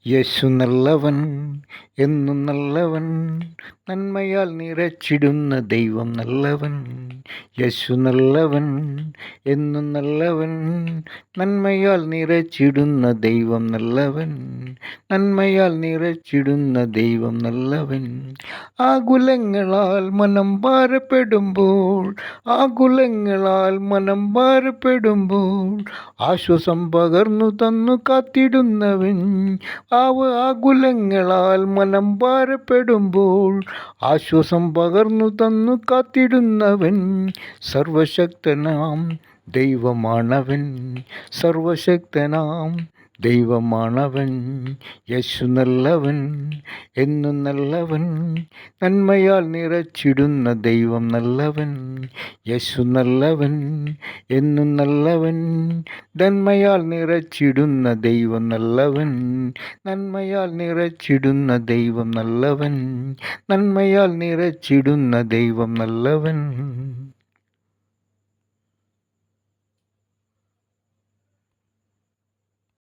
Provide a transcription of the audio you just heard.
യേശു നല്ലവൻ, എന്നും നല്ലവൻ, നന്മയാൽ നിറച്ചിടുന്ന ദൈവം നല്ലവൻ. യേശു നല്ലവൻ, എന്നും നല്ലവൻ, നന്മയാൽ നിറച്ചിടുന്ന ദൈവം നല്ലവൻ. നന്മയാൽ നിറച്ചിടുന്ന ദൈവം നല്ലവൻ. ആകുലങ്ങളാൽ മനം ഭാരപ്പെടുമ്പോൾ, ആകുലങ്ങളാൽ മനം ഭാരപ്പെടുമ്പോൾ, ആശ്വാസം പകർന്നു തന്നു കാത്തിടുന്നവൻ. ആകുലങ്ങളാൽ മനം ഭാരപ്പെടുമ്പോൾ, ആശ്വാസം പകർന്നു തന്നു കാത്തിടുന്നവൻ. സർവശക്തനാം ദൈവമാണവൻ, സർവശക്തനാം ദൈവമാണവൻ. യേശു നല്ലവൻ, എന്നും നല്ലവൻ, നന്മയാൽ നിറച്ചിടുന്ന ദൈവം നല്ലവൻ. യേശു നല്ലവൻ, എന്നും നല്ലവൻ, നന്മയാൽ നിറച്ചിടുന്ന ദൈവം നല്ലവൻ. നന്മയാൽ നിറച്ചിടുന്ന ദൈവം നല്ലവൻ. നന്മയാൽ നിറച്ചിടുന്ന ദൈവം നല്ലവൻ.